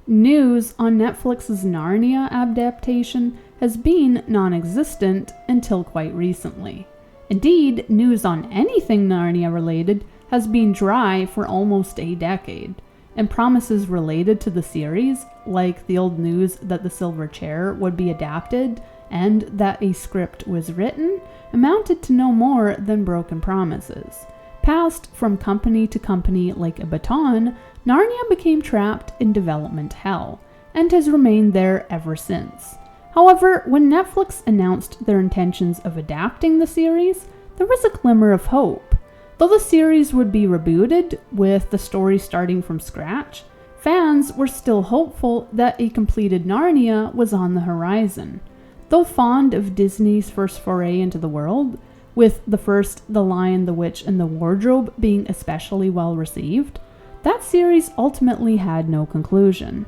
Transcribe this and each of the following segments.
News on Netflix's Narnia adaptation has been non-existent until quite recently. Indeed, news on anything Narnia related has been dry for almost a decade, and promises related to the series, like the old news that The Silver Chair would be adapted and that a script was written, amounted to no more than broken promises. Passed from company to company like a baton, Narnia became trapped in development hell, and has remained there ever since. However, when Netflix announced their intentions of adapting the series, there was a glimmer of hope. Though the series would be rebooted, with the story starting from scratch, fans were still hopeful that a completed Narnia was on the horizon. Though fond of Disney's first foray into the world, with the first The Lion, the Witch, and the Wardrobe being especially well received, that series ultimately had no conclusion.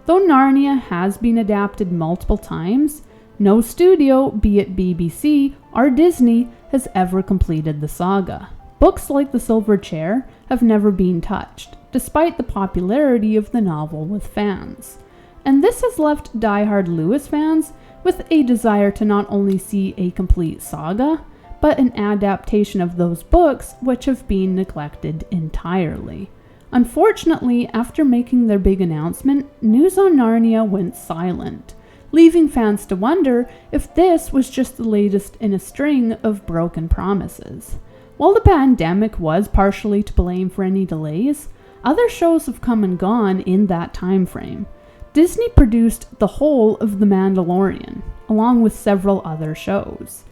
Though Narnia has been adapted multiple times, no studio, be it BBC or Disney, has ever completed the saga. Books like The Silver Chair have never been touched, despite the popularity of the novel with fans. And this has left die-hard Lewis fans with a desire to not only see a complete saga, but an adaptation of those books which have been neglected entirely. Unfortunately, after making their big announcement, news on Narnia went silent, leaving fans to wonder if this was just the latest in a string of broken promises. While the pandemic was partially to blame for any delays, other shows have come and gone in that time frame. Disney produced the whole of The Mandalorian, along with several other shows.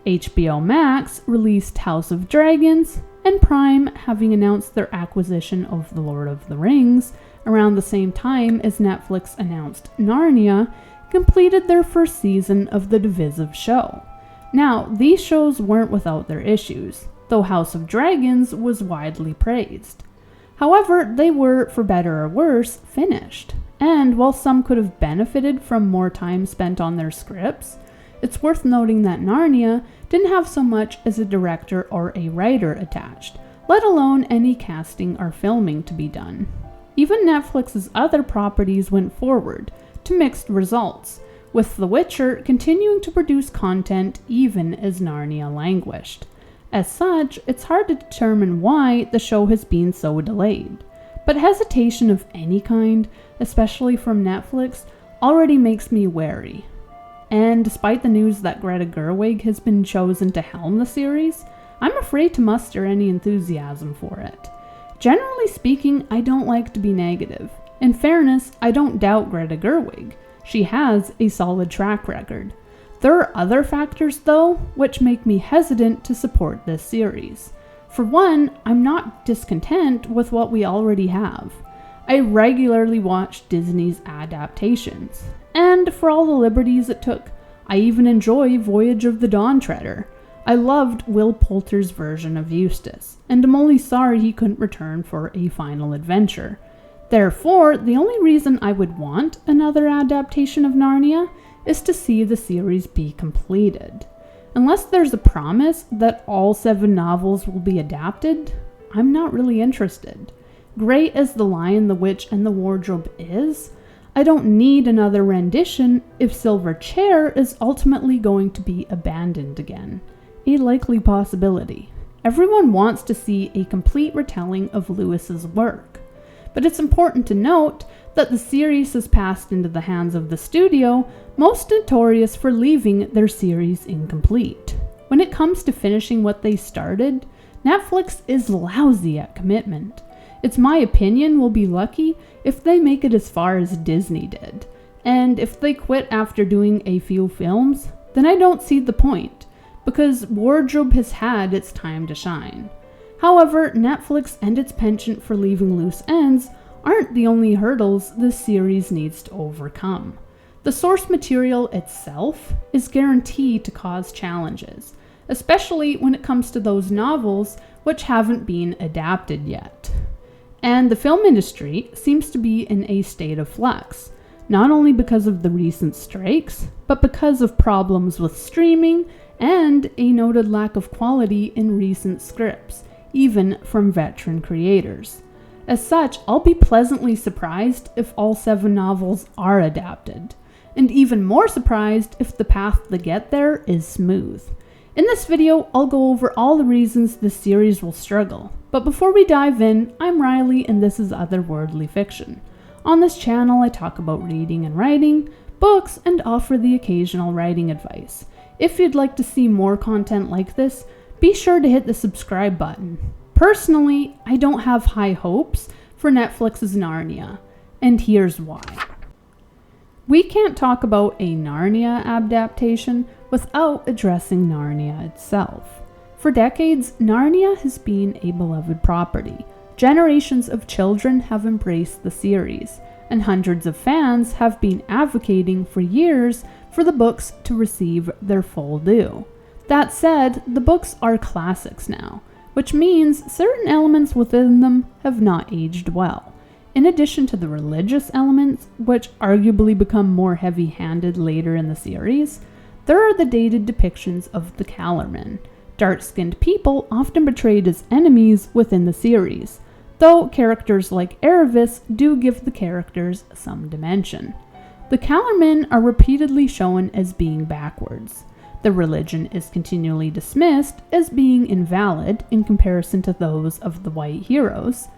HBO Max released House of Dragons, and Prime, having announced their acquisition of The Lord of the Rings around the same time as Netflix announced Narnia, completed their first season of the divisive show. Now, these shows weren't without their issues, though House of Dragons was widely praised. However, they were, for better or worse, finished. And while some could have benefited from more time spent on their scripts, it's worth noting that Narnia didn't have so much as a director or a writer attached, let alone any casting or filming to be done. Even Netflix's other properties went forward, to mixed results, with The Witcher continuing to produce content even as Narnia languished. As such, it's hard to determine why the show has been so delayed. But hesitation of any kind, especially from Netflix, already makes me wary. And despite the news that Greta Gerwig has been chosen to helm the series, I'm afraid to muster any enthusiasm for it. Generally speaking, I don't like to be negative. In fairness, I don't doubt Greta Gerwig. She has a solid track record. There are other factors, though, which make me hesitant to support this series. For one, I'm not discontent with what we already have. I regularly watch Disney's adaptations, and for all the liberties it took, I even enjoy Voyage of the Dawn Treader. I loved Will Poulter's version of Eustace, and am only sorry he couldn't return for a final adventure. Therefore, the only reason I would want another adaptation of Narnia is to see the series be completed. Unless there's a promise that all 7 novels will be adapted, I'm not really interested. Great as The Lion, the Witch, and the Wardrobe is, I don't need another rendition if Silver Chair is ultimately going to be abandoned again. A likely possibility. Everyone wants to see a complete retelling of Lewis's work. But it's important to note that the series has passed into the hands of the studio, most notorious for leaving their series incomplete. When it comes to finishing what they started, Netflix is lousy at commitment. It's my opinion we'll be lucky if they make it as far as Disney did. And if they quit after doing a few films, then I don't see the point, because Wardrobe has had its time to shine. However, Netflix and its penchant for leaving loose ends aren't the only hurdles this series needs to overcome. The source material itself is guaranteed to cause challenges, especially when it comes to those novels which haven't been adapted yet. And the film industry seems to be in a state of flux, not only because of the recent strikes, but because of problems with streaming and a noted lack of quality in recent scripts, even from veteran creators. As such, I'll be pleasantly surprised if all 7 novels are adapted, and even more surprised if the path to get there is smooth. In this video, I'll go over all the reasons this series will struggle. But before we dive in, I'm Riley and this is Otherworldly Fiction. On this channel, I talk about reading and writing, books, and offer the occasional writing advice. If you'd like to see more content like this, be sure to hit the subscribe button. Personally, I don't have high hopes for Netflix's Narnia, and here's why. We can't talk about a Narnia adaptation without addressing Narnia itself. For decades, Narnia has been a beloved property. Generations of children have embraced the series, and hundreds of fans have been advocating for years for the books to receive their full due. That said, the books are classics now, which means certain elements within them have not aged well. In addition to the religious elements, which arguably become more heavy-handed later in the series, there are the dated depictions of the Calormen, dark-skinned people often portrayed as enemies within the series, though characters like Aravis do give the characters some dimension. The Calormen are repeatedly shown as being backwards. Their religion is continually dismissed as being invalid in comparison to those of the white heroes.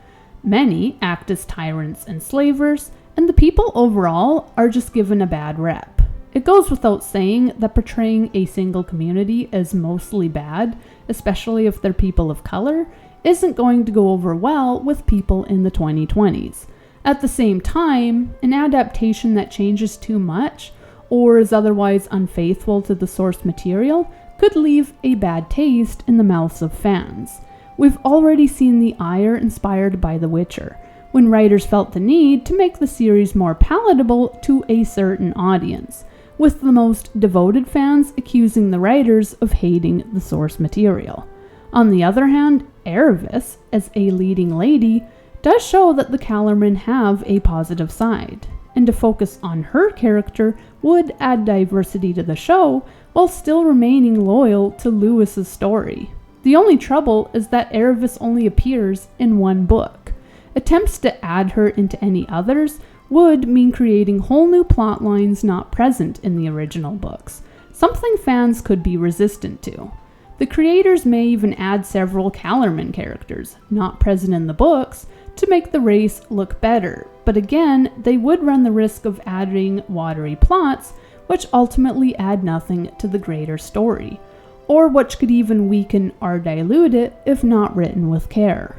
Many act as tyrants and slavers, and the people overall are just given a bad rep. It goes without saying that portraying a single community as mostly bad, especially if they're people of color, isn't going to go over well with people in the 2020s. At the same time, an adaptation that changes too much or is otherwise unfaithful to the source material could leave a bad taste in the mouths of fans. We've already seen the ire inspired by The Witcher, when writers felt the need to make the series more palatable to a certain audience, with the most devoted fans accusing the writers of hating the source material. On the other hand, Aravis, as a leading lady, does show that the Calormen have a positive side, and to focus on her character would add diversity to the show while still remaining loyal to Lewis's story. The only trouble is that Aravis only appears in one book. Attempts to add her into any others would mean creating whole new plot lines not present in the original books, something fans could be resistant to. The creators may even add several Calormen characters, not present in the books, to make the race look better, but again, they would run the risk of adding watery plots, which ultimately add nothing to the greater story, or which could even weaken or dilute it if not written with care.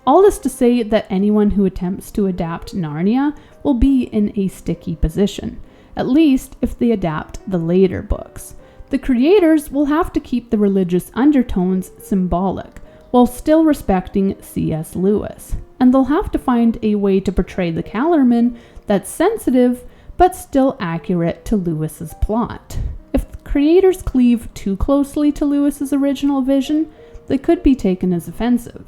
All this to say that anyone who attempts to adapt Narnia will be in a sticky position, at least if they adapt the later books. The creators will have to keep the religious undertones symbolic, while still respecting C.S. Lewis, and they'll have to find a way to portray the Calormen that's sensitive but still accurate to Lewis's plot. If the creators cleave too closely to Lewis's original vision, they could be taken as offensive,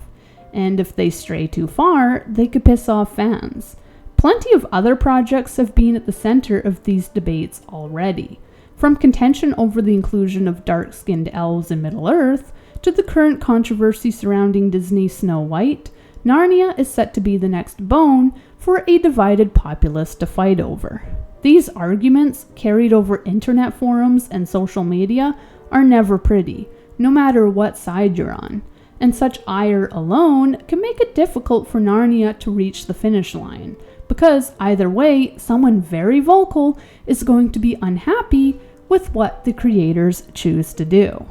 and if they stray too far, they could piss off fans. Plenty of other projects have been at the center of these debates already, from contention over the inclusion of dark-skinned elves in Middle-earth to the current controversy surrounding Disney's Snow White. Narnia is set to be the next bone for a divided populace to fight over. These arguments, carried over internet forums and social media, are never pretty, no matter what side you're on, and such ire alone can make it difficult for Narnia to reach the finish line, because either way, someone very vocal is going to be unhappy with what the creators choose to do.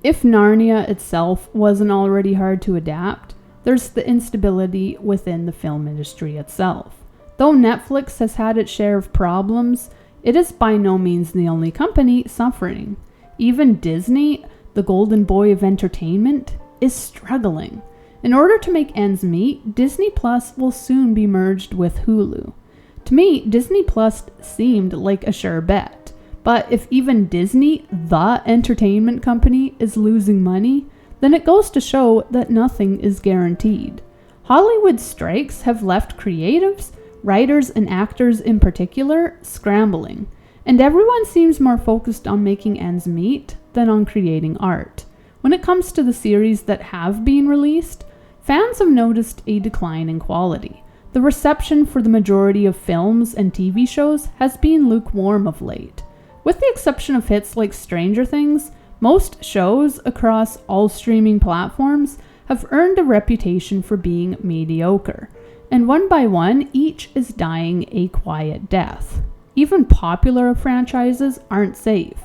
If Narnia itself wasn't already hard to adapt, there's the instability within the film industry itself. Though Netflix has had its share of problems, it is by no means the only company suffering. Even Disney, the golden boy of entertainment, is struggling. In order to make ends meet, Disney Plus will soon be merged with Hulu. To me, Disney Plus seemed like a sure bet, but if even Disney, the entertainment company, is losing money, then it goes to show that nothing is guaranteed. Hollywood strikes have left creatives, writers and actors in particular, scrambling, and everyone seems more focused on making ends meet than on creating art. When it comes to the series that have been released, fans have noticed a decline in quality. The reception for the majority of films and TV shows has been lukewarm of late. With the exception of hits like Stranger Things, most shows across all streaming platforms have earned a reputation for being mediocre, and one by one, each is dying a quiet death. Even popular franchises aren't safe.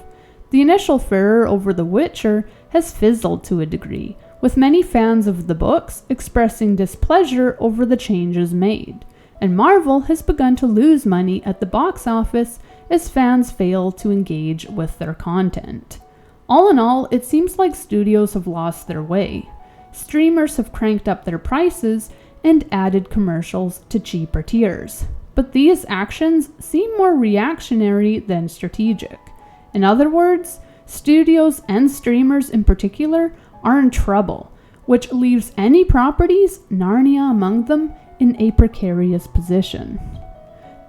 The initial furor over The Witcher has fizzled to a degree, with many fans of the books expressing displeasure over the changes made, and Marvel has begun to lose money at the box office as fans fail to engage with their content. All in all, it seems like studios have lost their way. Streamers have cranked up their prices and added commercials to cheaper tiers, but these actions seem more reactionary than strategic. In other words, studios and streamers in particular are in trouble, which leaves any properties, Narnia among them, in a precarious position.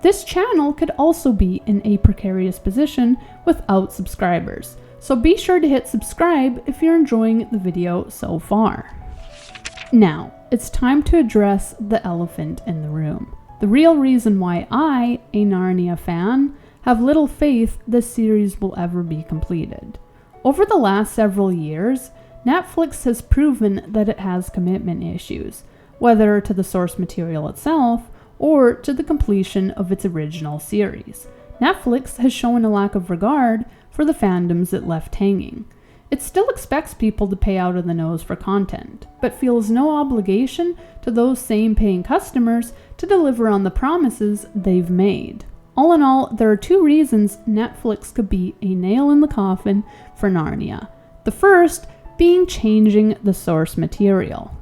This channel could also be in a precarious position without subscribers, so be sure to hit subscribe if you're enjoying the video so far. Now, it's time to address the elephant in the room. The real reason why I, a Narnia fan, have little faith this series will ever be completed. Over the last several years, Netflix has proven that it has commitment issues, whether to the source material itself or to the completion of its original series. Netflix has shown a lack of regard for the fandoms it left hanging. It still expects people to pay out of the nose for content, but feels no obligation to those same paying customers to deliver on the promises they've made. All in all, there are two reasons Netflix could be a nail in the coffin for Narnia. The first being changing the source material.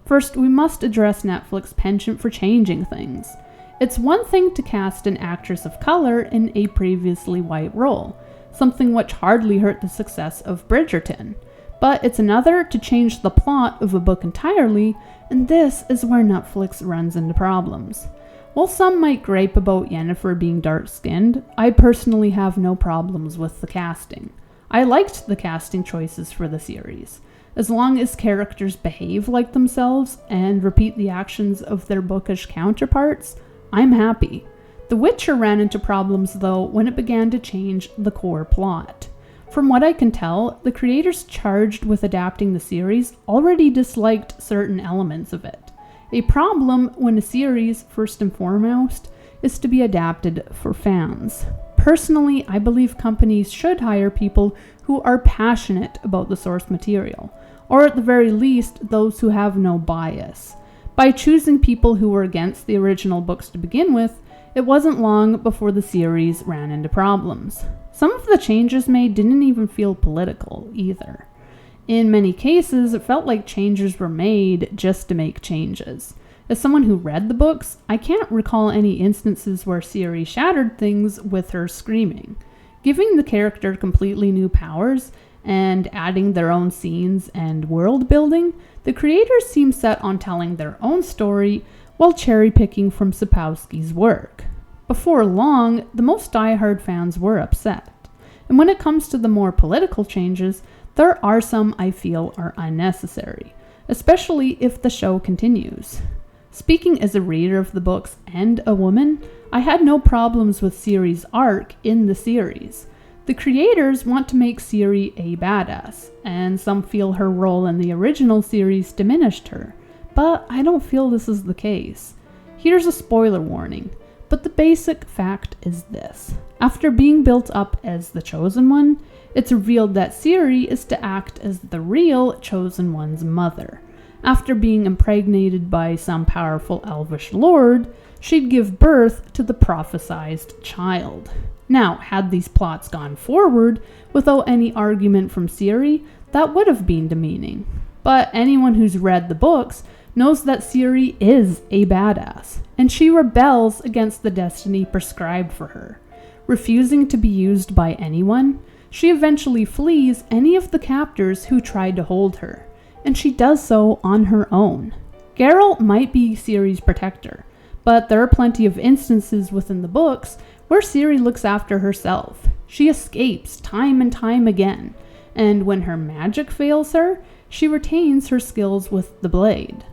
First, we must address Netflix's penchant for changing things. It's one thing to cast an actress of color in a previously white role, something which hardly hurt the success of Bridgerton. But it's another to change the plot of a book entirely, and this is where Netflix runs into problems. While some might gripe about Yennefer being dark-skinned, I personally have no problems with the casting. I liked the casting choices for the series. As long as characters behave like themselves and repeat the actions of their bookish counterparts, I'm happy. The Witcher ran into problems though when it began to change the core plot. From what I can tell, the creators charged with adapting the series already disliked certain elements of it. A problem when a series, first and foremost, is to be adapted for fans. Personally, I believe companies should hire people who are passionate about the source material, or at the very least, those who have no bias. By choosing people who were against the original books to begin with, it wasn't long before the series ran into problems. Some of the changes made didn't even feel political either. In many cases, it felt like changes were made just to make changes. As someone who read the books, I can't recall any instances where Ciri shattered things with her screaming. Giving the character completely new powers and adding their own scenes and world building, the creators seem set on telling their own story while cherry-picking from Sapkowski's work. Before long, the most diehard fans were upset. And when it comes to the more political changes, there are some I feel are unnecessary, especially if the show continues. Speaking as a reader of the books and a woman, I had no problems with Ciri's arc in the series. The creators want to make Ciri a badass, and some feel her role in the original series diminished her, but I don't feel this is the case. Here's a spoiler warning, but the basic fact is this. After being built up as the Chosen One, it's revealed that Ciri is to act as the real Chosen One's mother. After being impregnated by some powerful elvish lord, she'd give birth to the prophesized child. Now, had these plots gone forward without any argument from Ciri, that would have been demeaning. But anyone who's read the books knows that Ciri is a badass, and she rebels against the destiny prescribed for her. Refusing to be used by anyone, she eventually flees any of the captors who tried to hold her, and she does so on her own. Geralt might be Ciri's protector, but there are plenty of instances within the books where Ciri looks after herself. She escapes time and time again, and when her magic fails her, she retains her skills with the blade.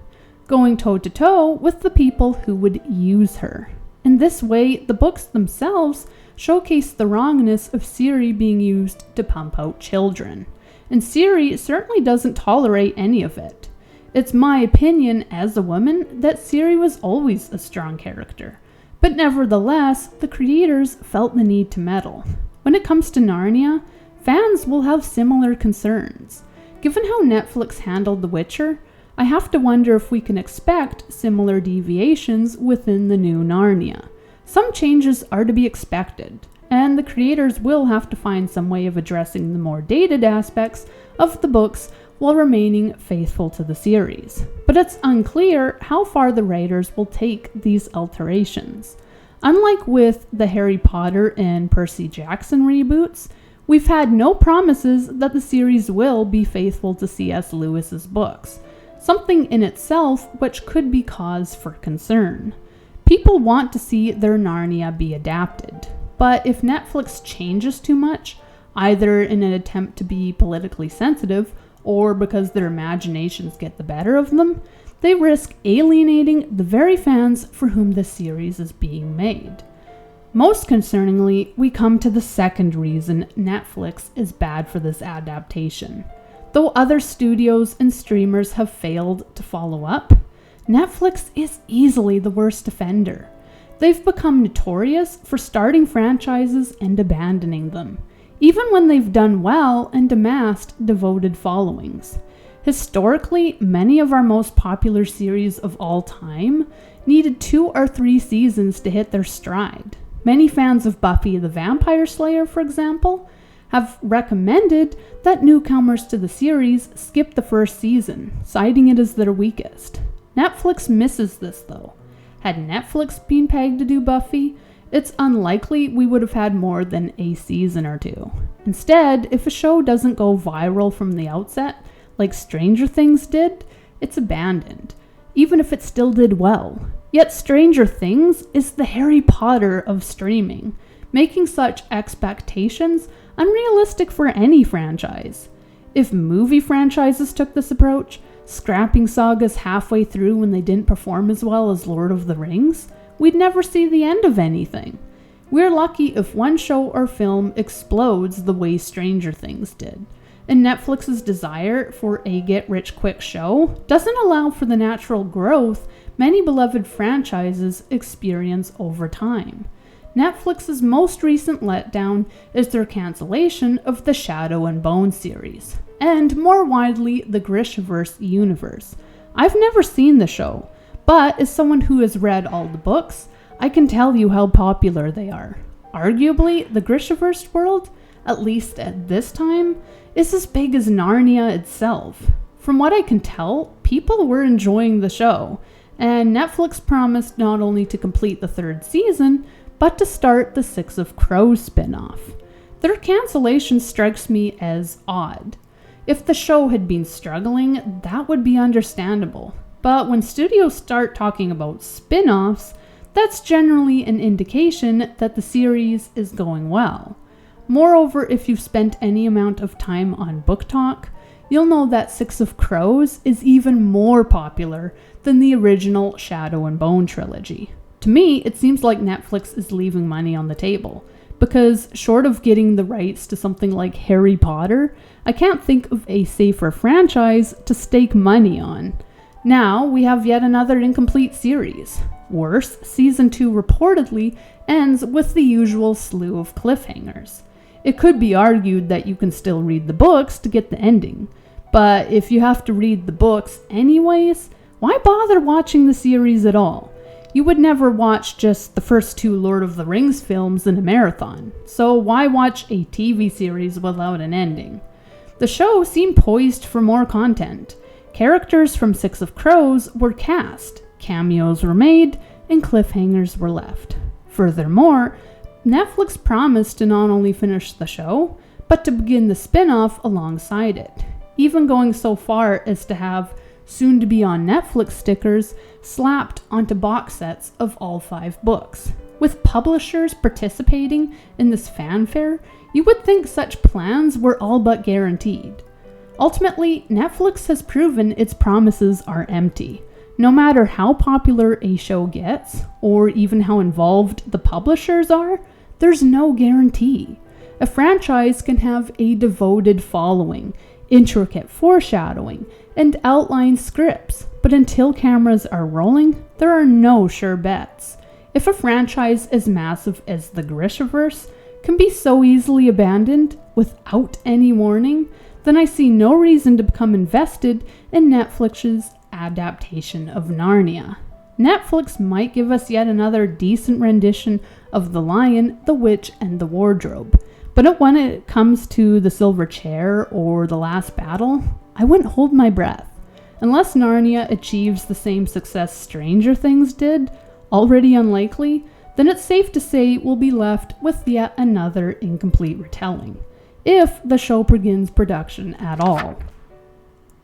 going toe-to-toe with the people who would use her. In this way, the books themselves showcase the wrongness of Siri being used to pump out children. And Siri certainly doesn't tolerate any of it. It's my opinion as a woman that Siri was always a strong character. But nevertheless, the creators felt the need to meddle. When it comes to Narnia, fans will have similar concerns. Given how Netflix handled The Witcher, I have to wonder if we can expect similar deviations within the new Narnia. Some changes are to be expected, and the creators will have to find some way of addressing the more dated aspects of the books while remaining faithful to the series. But it's unclear how far the writers will take these alterations. Unlike with the Harry Potter and Percy Jackson reboots, we've had no promises that the series will be faithful to C.S. Lewis's books, something in itself which could be cause for concern. People want to see their Narnia be adapted, but if Netflix changes too much, either in an attempt to be politically sensitive or because their imaginations get the better of them, they risk alienating the very fans for whom the series is being made. Most concerningly, we come to the second reason Netflix is bad for this adaptation. Though other studios and streamers have failed to follow up, Netflix is easily the worst offender. They've become notorious for starting franchises and abandoning them, even when they've done well and amassed devoted followings. Historically, many of our most popular series of all time needed 2 or 3 seasons to hit their stride. Many fans of Buffy the Vampire Slayer, for example, have recommended that newcomers to the series skip the first season, citing it as their weakest. Netflix misses this though. Had Netflix been pegged to do Buffy, it's unlikely we would have had more than a season or 2. Instead, if a show doesn't go viral from the outset, like Stranger Things did, it's abandoned, even if it still did well. Yet Stranger Things is the Harry Potter of streaming, making such expectations unrealistic for any franchise. If movie franchises took this approach, scrapping sagas halfway through when they didn't perform as well as Lord of the Rings, we'd never see the end of anything. We're lucky if one show or film explodes the way Stranger Things did. And Netflix's desire for a get-rich-quick show doesn't allow for the natural growth many beloved franchises experience over time. Netflix's most recent letdown is their cancellation of the Shadow and Bone series, and more widely, the Grishaverse universe. I've never seen the show, but as someone who has read all the books, I can tell you how popular they are. Arguably, the Grishaverse world, at least at this time, is as big as Narnia itself. From what I can tell, people were enjoying the show, and Netflix promised not only to complete the 3rd season, but to start the Six of Crows spin-off. Their cancellation strikes me as odd. If the show had been struggling, that would be understandable. But when studios start talking about spin-offs, that's generally an indication that the series is going well. Moreover, if you've spent any amount of time on BookTok, you'll know that Six of Crows is even more popular than the original Shadow and Bone trilogy. To me, it seems like Netflix is leaving money on the table, because short of getting the rights to something like Harry Potter, I can't think of a safer franchise to stake money on. Now, we have yet another incomplete series. Worse, Season 2 reportedly ends with the usual slew of cliffhangers. It could be argued that you can still read the books to get the ending, but if you have to read the books anyways, why bother watching the series at all? You would never watch just the first 2 Lord of the Rings films in a marathon, so why watch a TV series without an ending? The show seemed poised for more content. Characters from Six of Crows were cast, cameos were made, and cliffhangers were left. Furthermore, Netflix promised to not only finish the show, but to begin the spin-off alongside it, even going so far as to have soon-to-be on Netflix stickers slapped onto box sets of all 5 books. With publishers participating in this fanfare, you would think such plans were all but guaranteed. Ultimately, Netflix has proven its promises are empty. No matter how popular a show gets, or even how involved the publishers are, there's no guarantee. A franchise can have a devoted following, intricate foreshadowing, and outlined scripts, but until cameras are rolling, there are no sure bets. If a franchise as massive as the Grishaverse can be so easily abandoned without any warning, then I see no reason to become invested in Netflix's adaptation of Narnia. Netflix might give us yet another decent rendition of The Lion, the Witch, and the Wardrobe, but when it comes to The Silver Chair or The Last Battle, I wouldn't hold my breath. Unless Narnia achieves the same success Stranger Things did, already unlikely, then it's safe to say we'll be left with yet another incomplete retelling, if the show begins production at all.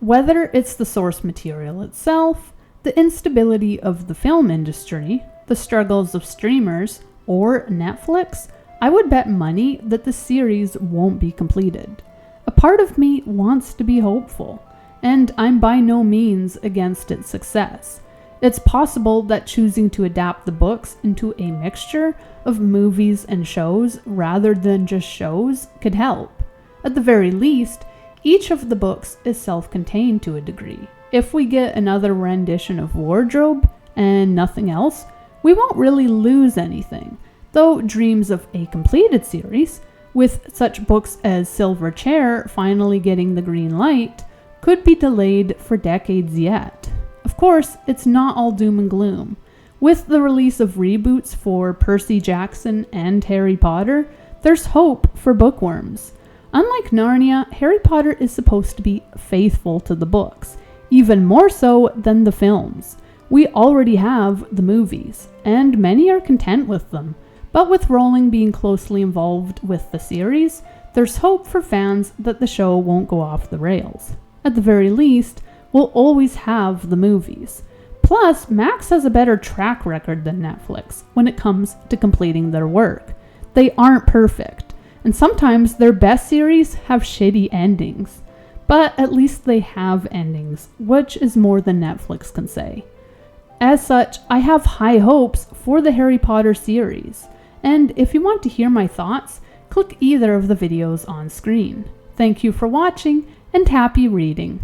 Whether it's the source material itself, the instability of the film industry, the struggles of streamers, or Netflix, I would bet money that the series won't be completed. A part of me wants to be hopeful, and I'm by no means against its success. It's possible that choosing to adapt the books into a mixture of movies and shows rather than just shows could help. At the very least, each of the books is self-contained to a degree. If we get another rendition of Wardrobe and nothing else, we won't really lose anything, though dreams of a completed series, with such books as Silver Chair finally getting the green light, could be delayed for decades yet. Of course, it's not all doom and gloom. With the release of reboots for Percy Jackson and Harry Potter, there's hope for bookworms. Unlike Narnia, Harry Potter is supposed to be faithful to the books, even more so than the films. We already have the movies, and many are content with them. But with Rowling being closely involved with the series, there's hope for fans that the show won't go off the rails. At the very least, we'll always have the movies. Plus, Max has a better track record than Netflix when it comes to completing their work. They aren't perfect, and sometimes their best series have shitty endings. But at least they have endings, which is more than Netflix can say. As such, I have high hopes for the Harry Potter series. And if you want to hear my thoughts, click either of the videos on screen. Thank you for watching, and happy reading.